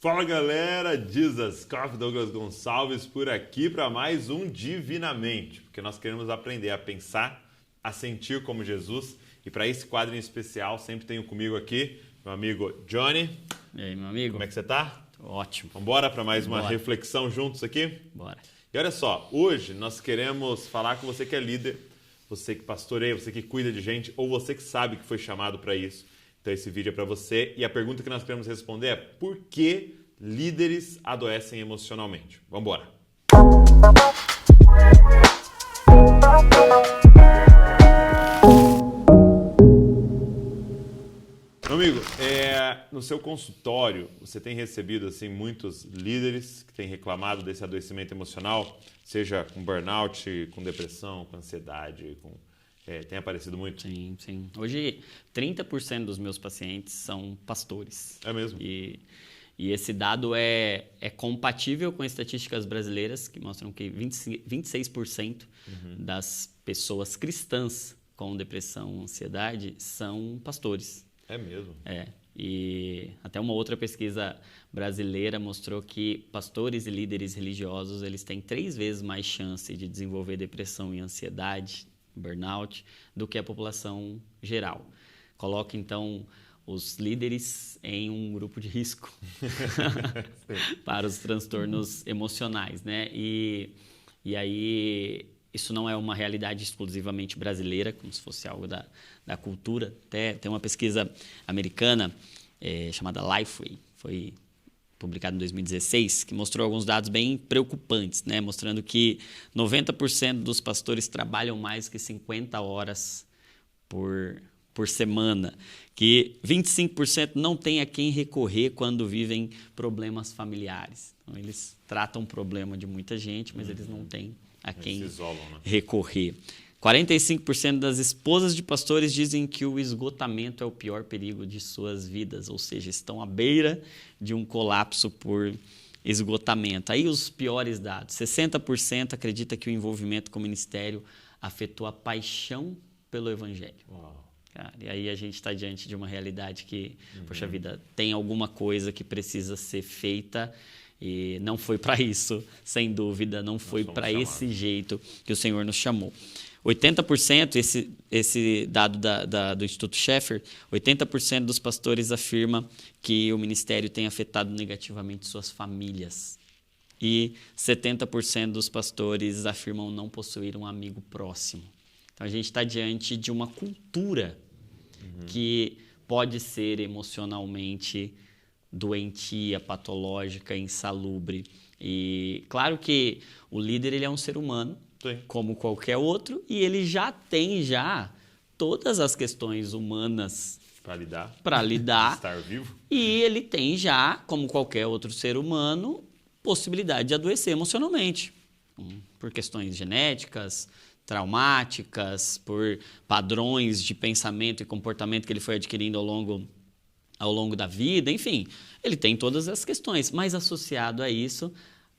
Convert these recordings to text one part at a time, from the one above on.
Fala galera, Jesus Coffee, Douglas Gonçalves por aqui para mais um Divinamente, porque nós queremos aprender a pensar, a sentir como Jesus, e para esse quadro em especial sempre tenho comigo aqui meu amigo Johnny. E aí, meu amigo? Como é que você tá? Tô ótimo. Vamos embora para mais uma reflexão juntos aqui? Bora. E olha só, hoje nós queremos falar com você que é líder, você que pastoreia, você que cuida de gente, ou você que sabe que foi chamado para isso. Então esse vídeo é para você e a pergunta que nós queremos responder é: por que líderes adoecem emocionalmente? Vamos embora. Meu amigo, no seu consultório você tem recebido assim muitos líderes que têm reclamado desse adoecimento emocional, seja com burnout, com depressão, com ansiedade, tem aparecido muito? Sim, sim. Hoje, 30% dos meus pacientes são pastores. É mesmo? E esse dado é compatível com estatísticas brasileiras que mostram que 26% das pessoas cristãs com depressão, ansiedade, são pastores. É mesmo? E até uma outra pesquisa brasileira mostrou que pastores e líderes religiosos eles têm 3 vezes mais chance de desenvolver depressão e ansiedade, burnout, do que a população geral. Coloca, então, os líderes em um grupo de risco para os transtornos emocionais, né? E aí, isso não é uma realidade exclusivamente brasileira, como se fosse algo da cultura. Até tem uma pesquisa americana chamada Lifeway, foi publicado em 2016, que mostrou alguns dados bem preocupantes, né? Mostrando que 90% dos pastores trabalham mais que 50 horas por semana, que 25% não tem a quem recorrer quando vivem problemas familiares. Então, eles tratam o problema de muita gente, mas eles não têm a quem recorrer. 45% das esposas de pastores dizem que o esgotamento é o pior perigo de suas vidas, ou seja, estão à beira de um colapso por esgotamento. Aí os piores dados: 60% acredita que o envolvimento com o ministério afetou a paixão pelo evangelho. Uau. Cara, e aí a gente está diante de uma realidade que, poxa vida, tem alguma coisa que precisa ser feita. E não foi para isso, sem dúvida, não foi para esse jeito que o Senhor nos chamou. 80%, esse dado do Instituto Schaeffer, 80% dos pastores afirma que o ministério tem afetado negativamente suas famílias. E 70% dos pastores afirmam não possuir um amigo próximo. Então a gente está diante de uma cultura que pode ser emocionalmente doentia, patológica, insalubre. E claro que o líder ele é um ser humano, sim, como qualquer outro, e ele já tem todas as questões humanas para lidar estar vivo. E ele tem já, como qualquer outro ser humano, possibilidade de adoecer emocionalmente, por questões genéticas, traumáticas, por padrões de pensamento e comportamento que ele foi adquirindo ao longo da vida, enfim, ele tem todas as questões, mas associado a isso,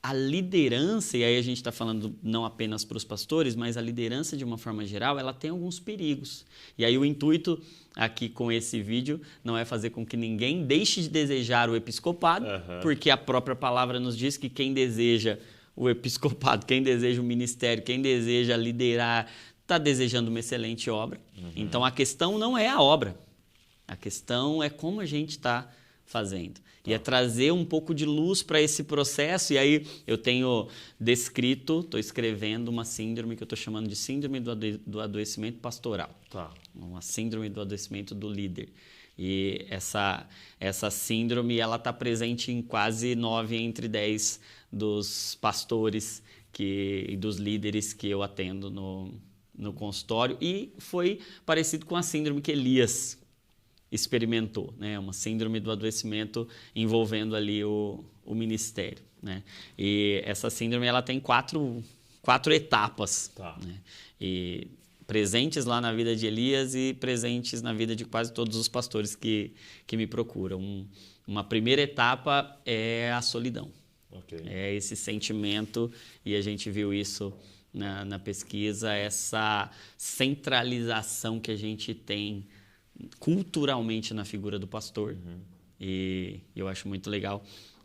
a liderança, e aí a gente está falando não apenas para os pastores, mas a liderança de uma forma geral, ela tem alguns perigos. E aí o intuito aqui com esse vídeo não é fazer com que ninguém deixe de desejar o episcopado, porque a própria palavra nos diz que quem deseja o episcopado, quem deseja o ministério, quem deseja liderar, está desejando uma excelente obra. Então a questão não é a obra. A questão é como a gente está fazendo. E é trazer um pouco de luz para esse processo. E aí eu tenho estou escrevendo uma síndrome que eu estou chamando de síndrome do adoecimento pastoral. Uma síndrome do adoecimento do líder. E essa síndrome ela está presente em quase 9 entre 10 dos pastores e dos líderes que eu atendo no consultório. E foi parecido com a síndrome que Elias experimentou, né? Uma síndrome do adoecimento envolvendo ali o ministério, né? E essa síndrome ela tem quatro etapas, né? E presentes lá na vida de Elias e presentes na vida de quase todos os pastores que me procuram. Uma primeira etapa é a solidão. É esse sentimento, e a gente viu isso na pesquisa, essa centralização que a gente tem culturalmente na figura do pastor. E eu acho muito legal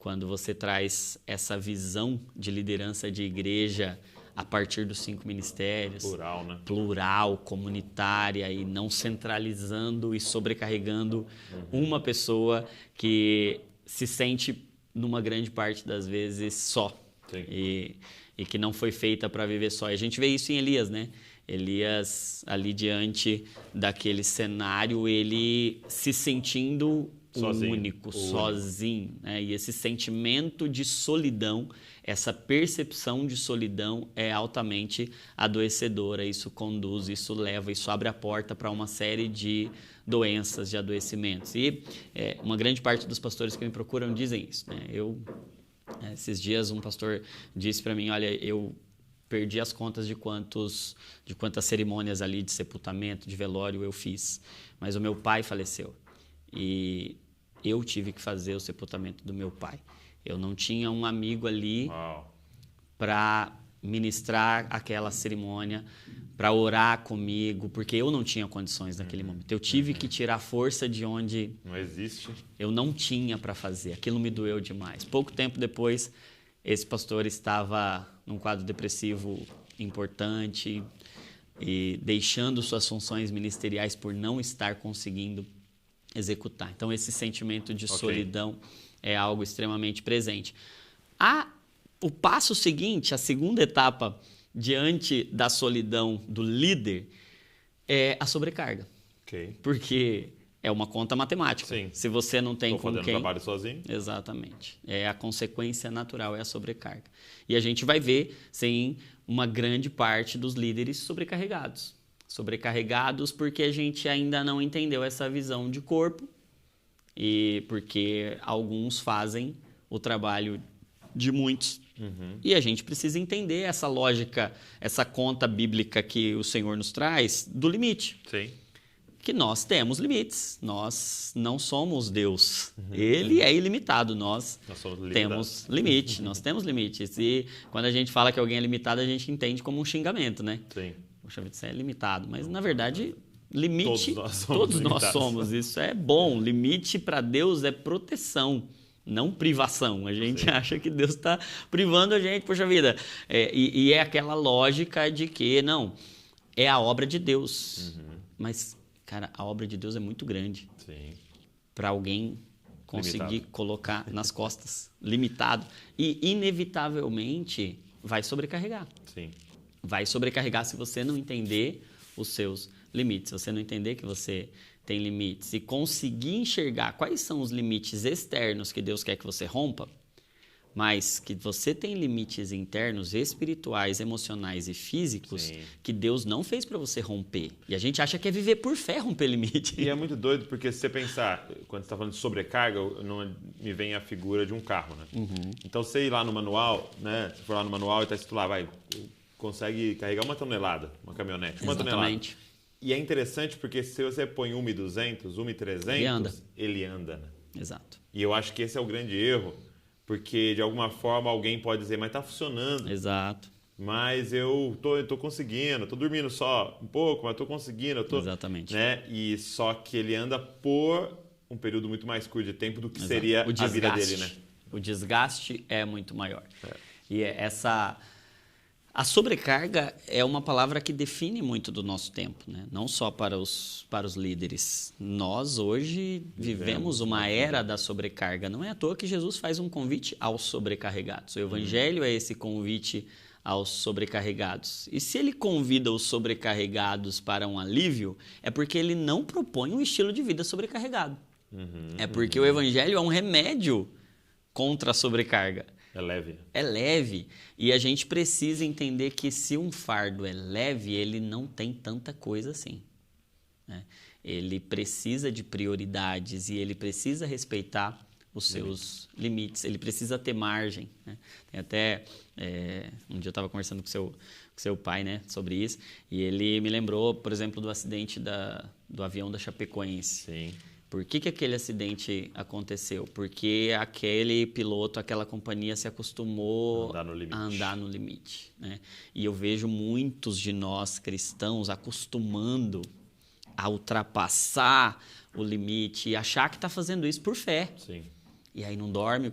quando você traz essa visão de liderança de igreja a partir dos 5 ministérios. Plural, né? Plural, comunitária e não centralizando e sobrecarregando uma pessoa que se sente, numa grande parte das vezes, só. Sim. E que não foi feita para viver só. E a gente vê isso em Elias, né? Elias, ali diante daquele cenário, ele se sentindo Sozinho. único, sozinho, né? E esse sentimento de solidão, essa percepção de solidão é altamente adoecedora. Isso conduz, isso leva, isso abre a porta para uma série de doenças, de adoecimentos. E uma grande parte dos pastores que me procuram dizem isso, né? Esses dias um pastor disse para mim, olha, eu perdi as contas de quantas cerimônias ali de sepultamento, de velório eu fiz, mas o meu pai faleceu. E eu tive que fazer o sepultamento do meu pai. Eu não tinha um amigo ali para ministrar aquela cerimônia, para orar comigo, porque eu não tinha condições naquele momento. Eu tive que tirar força de onde não existe. Eu não tinha para fazer. Aquilo me doeu demais. Pouco tempo depois, esse pastor estava num quadro depressivo importante e deixando suas funções ministeriais por não estar conseguindo executar. Então, esse sentimento de solidão é algo extremamente presente. O passo seguinte, a segunda etapa diante da solidão do líder é a sobrecarga. Porque é uma conta matemática. Sim. Se você não tem com quem... trabalho sozinho. Exatamente. É a consequência natural, é a sobrecarga. E a gente vai ver, sim, uma grande parte dos líderes sobrecarregados. Sobrecarregados porque a gente ainda não entendeu essa visão de corpo e porque alguns fazem o trabalho de muitos. E a gente precisa entender essa lógica, essa conta bíblica que o Senhor nos traz do limite. Sim. Que nós temos limites, nós não somos Deus. Ele é ilimitado, nós temos limite, nós temos limites. E quando a gente fala que alguém é limitado, a gente entende como um xingamento, né? Sim. Poxa vida, você é limitado. Mas, na verdade, limite, todos nós somos. Isso é bom. Limite para Deus é proteção, não privação. A gente acha que Deus está privando a gente, poxa vida. E é aquela lógica de que, não, é a obra de Deus. Mas, cara, a obra de Deus é muito grande para alguém conseguir colocar nas costas, limitado. E, inevitavelmente, vai sobrecarregar. Sim. Vai sobrecarregar se você não entender os seus limites, se você não entender que você tem limites e conseguir enxergar quais são os limites externos que Deus quer que você rompa, mas que você tem limites internos, espirituais, emocionais e físicos que Deus não fez para você romper. E a gente acha que é viver por fé romper limite. E é muito doido porque se você pensar, quando você está falando de sobrecarga, me vem a figura de um carro, né? Então, você ir lá no manual, né? Se for lá no manual e está escrito lá, consegue carregar 1 tonelada, uma caminhonete, 1 tonelada. E é interessante porque se você põe 1.200, 1.300, ele anda, né? Exato. E eu acho que esse é o grande erro, porque de alguma forma alguém pode dizer, mas está funcionando. Exato. Mas eu tô conseguindo, tô dormindo só um pouco, mas tô conseguindo. Exatamente. Né? E só que ele anda por um período muito mais curto de tempo do que seria a vida dele, né? O desgaste é muito maior. E a sobrecarga é uma palavra que define muito do nosso tempo, né? Não só para os líderes. Nós, hoje, vivemos uma era da sobrecarga. Não é à toa que Jesus faz um convite aos sobrecarregados. O Evangelho é esse convite aos sobrecarregados. E se ele convida os sobrecarregados para um alívio, é porque ele não propõe um estilo de vida sobrecarregado. É porque o Evangelho é um remédio contra a sobrecarga. É leve. É leve. E a gente precisa entender que se um fardo é leve, ele não tem tanta coisa assim. Né? Ele precisa de prioridades e ele precisa respeitar os seus limites. Ele precisa ter margem. Né? Tem até... um dia eu estava conversando com seu pai, né, sobre isso, e ele me lembrou, por exemplo, do acidente do avião da Chapecoense. Sim. Por que aquele acidente aconteceu? Porque aquele piloto, aquela companhia se acostumou a andar no limite. Né? E eu vejo muitos de nós cristãos acostumando a ultrapassar o limite e achar que está fazendo isso por fé. Sim. e aí não dorme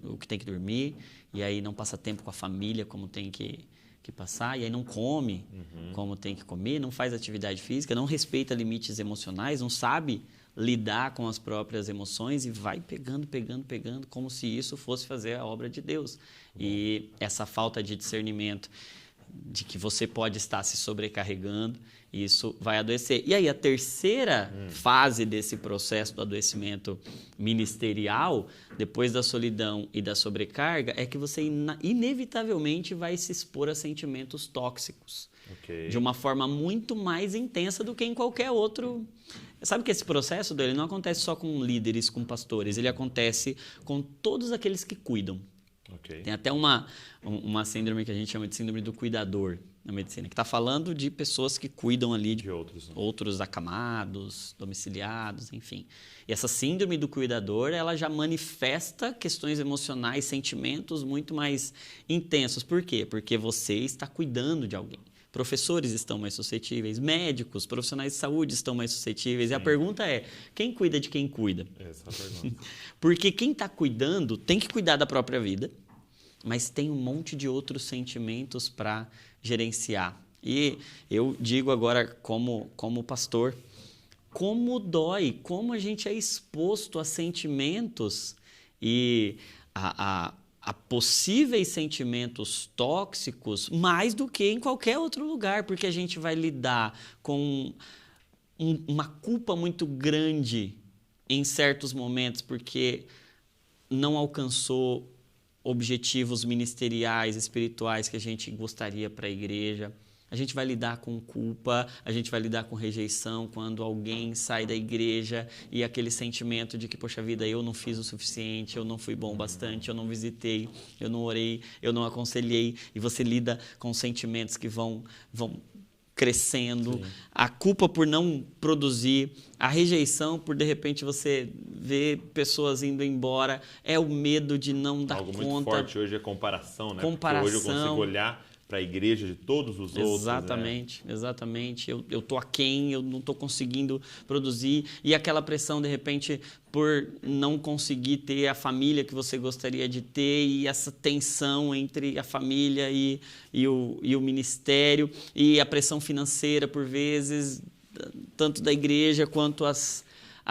o que tem que dormir, e aí não passa tempo com a família como tem que passar, e aí não come como tem que comer, não faz atividade física, não respeita limites emocionais, não sabe lidar com as próprias emoções e vai pegando, como se isso fosse fazer a obra de Deus. E essa falta de discernimento de que você pode estar se sobrecarregando, isso vai adoecer. E aí a terceira fase desse processo do adoecimento ministerial, depois da solidão e da sobrecarga, é que você inevitavelmente vai se expor a sentimentos tóxicos. De uma forma muito mais intensa do que em qualquer outro. Sabe que esse processo dele não acontece só com líderes, com pastores, ele acontece com todos aqueles que cuidam. Tem até uma síndrome que a gente chama de síndrome do cuidador na medicina, que está falando de pessoas que cuidam ali de outros acamados, domiciliados, enfim. E essa síndrome do cuidador, ela já manifesta questões emocionais, sentimentos muito mais intensos. Por quê? Porque você está cuidando de alguém. Professores estão mais suscetíveis, médicos, profissionais de saúde estão mais suscetíveis. Sim. E a pergunta é, quem cuida de quem cuida? Essa é a pergunta. Porque quem está cuidando tem que cuidar da própria vida, mas tem um monte de outros sentimentos para gerenciar. E eu digo agora como pastor, como dói, como a gente é exposto a sentimentos e a possíveis sentimentos tóxicos mais do que em qualquer outro lugar, porque a gente vai lidar com uma culpa muito grande em certos momentos, porque não alcançou objetivos ministeriais, espirituais que a gente gostaria para a igreja. A gente vai lidar com culpa, a gente vai lidar com rejeição quando alguém sai da igreja e aquele sentimento de que, poxa vida, eu não fiz o suficiente, eu não fui bom bastante, eu não visitei, eu não orei, eu não aconselhei. E você lida com sentimentos que vão crescendo. Sim. A culpa por não produzir, a rejeição por, de repente, você ver pessoas indo embora. É o medo de não dar conta. Algo muito forte hoje é comparação, né? Porque hoje eu consigo olhar para a igreja de todos os outros. Exatamente. Eu tô aquém, eu não estou conseguindo produzir. E aquela pressão, de repente, por não conseguir ter a família que você gostaria de ter, e essa tensão entre a família e o ministério, e a pressão financeira, por vezes, tanto da igreja quanto as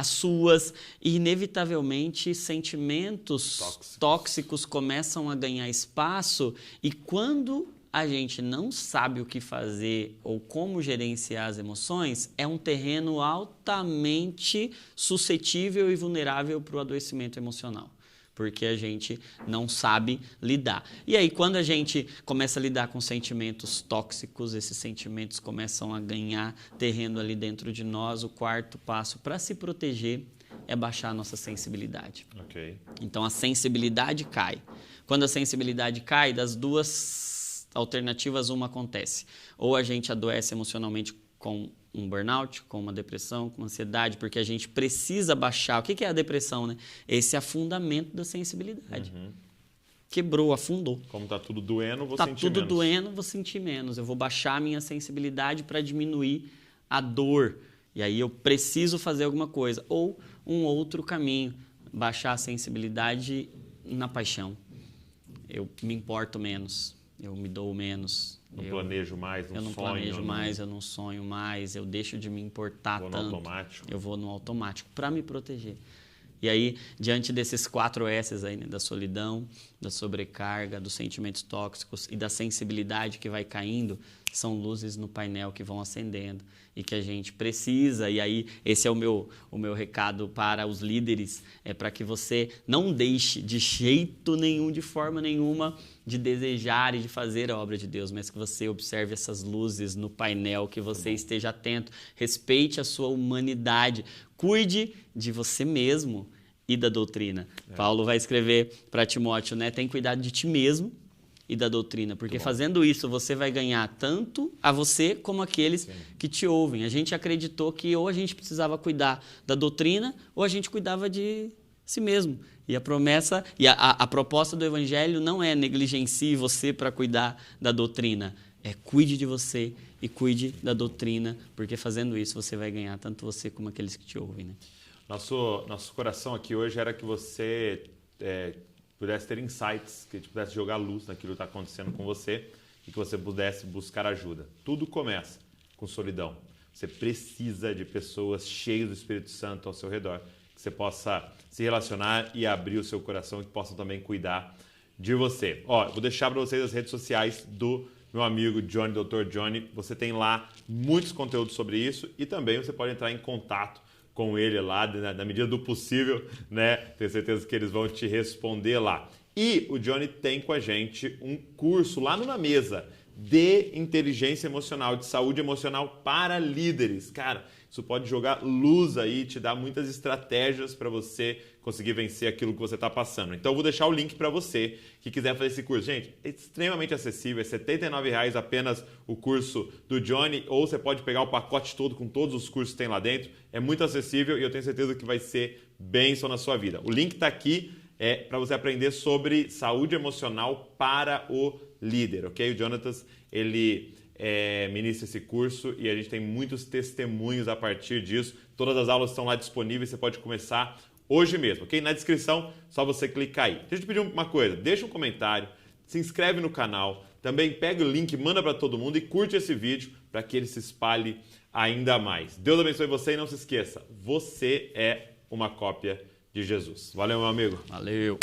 suas, e inevitavelmente sentimentos tóxicos começam a ganhar espaço, e quando a gente não sabe o que fazer ou como gerenciar as emoções, é um terreno altamente suscetível e vulnerável para o adoecimento emocional, porque a gente não sabe lidar. E aí, quando a gente começa a lidar com sentimentos tóxicos, esses sentimentos começam a ganhar terreno ali dentro de nós. O quarto passo para se proteger é baixar a nossa sensibilidade. Então, a sensibilidade cai. Quando a sensibilidade cai, das duas alternativas, uma acontece. Ou a gente adoece emocionalmente com um burnout, com uma depressão, com uma ansiedade, porque a gente precisa baixar. O que é a depressão, né? Esse afundamento da sensibilidade. Quebrou, afundou. Como está tudo doendo, vou sentir menos. Está tudo doendo, vou sentir menos. Eu vou baixar a minha sensibilidade para diminuir a dor. E aí eu preciso fazer alguma coisa. Ou um outro caminho, baixar a sensibilidade na paixão. Eu me importo menos. Eu me dou menos. Não planejo mais, não sonho. Eu não planejo mais, eu não sonho mais, eu deixo de me importar tanto. Vou no automático. Eu vou no automático para me proteger. E aí, diante desses 4 S's aí, né, da solidão, da sobrecarga, dos sentimentos tóxicos e da sensibilidade que vai caindo, são luzes no painel que vão acendendo e que a gente precisa. E aí, esse é o meu recado para os líderes, é para que você não deixe de jeito nenhum, de forma nenhuma, de desejar e de fazer a obra de Deus, mas que você observe essas luzes no painel, que você esteja atento, respeite a sua humanidade, cuide de você mesmo e da doutrina. Paulo vai escrever para Timóteo, né? Tem cuidado de ti mesmo e da doutrina, porque fazendo isso você vai ganhar tanto a você como aqueles que te ouvem. A gente acreditou que ou a gente precisava cuidar da doutrina ou a gente cuidava de si mesmo. E a promessa e a proposta do Evangelho não é negligencie você para cuidar da doutrina, é cuide de você e cuide da doutrina, porque fazendo isso você vai ganhar tanto você como aqueles que te ouvem, né? Nosso coração aqui hoje era que você pudesse ter insights, que a gente pudesse jogar luz naquilo que está acontecendo com você e que você pudesse buscar ajuda. Tudo começa com solidão. Você precisa de pessoas cheias do Espírito Santo ao seu redor, que você possa se relacionar e abrir o seu coração, que possam também cuidar de você. Eu vou deixar para vocês as redes sociais do meu amigo Johnny, Dr. Johnny. Você tem lá muitos conteúdos sobre isso e também você pode entrar em contato com ele lá, na medida do possível, né? Tenho certeza que eles vão te responder lá. E o Johnny tem com a gente um curso lá no Na Mesa de inteligência emocional, de saúde emocional para líderes. Cara, isso pode jogar luz aí, te dar muitas estratégias para você conseguir vencer aquilo que você está passando. Então, eu vou deixar o link para você que quiser fazer esse curso. Gente, é extremamente acessível, é R$ 79,00 apenas o curso do Johnny, ou você pode pegar o pacote todo com todos os cursos que tem lá dentro. É muito acessível e eu tenho certeza que vai ser bênção na sua vida. O link está aqui, para você aprender sobre saúde emocional para o líder, ok? O Jonatas, ele ministra esse curso e a gente tem muitos testemunhos a partir disso. Todas as aulas estão lá disponíveis, você pode começar hoje mesmo, ok? Na descrição, só você clicar aí. Deixa eu te pedir uma coisa, deixa um comentário, se inscreve no canal, também pega o link, manda para todo mundo e curte esse vídeo para que ele se espalhe ainda mais. Deus abençoe você e não se esqueça, você é uma cópia de Jesus. Valeu, meu amigo. Valeu.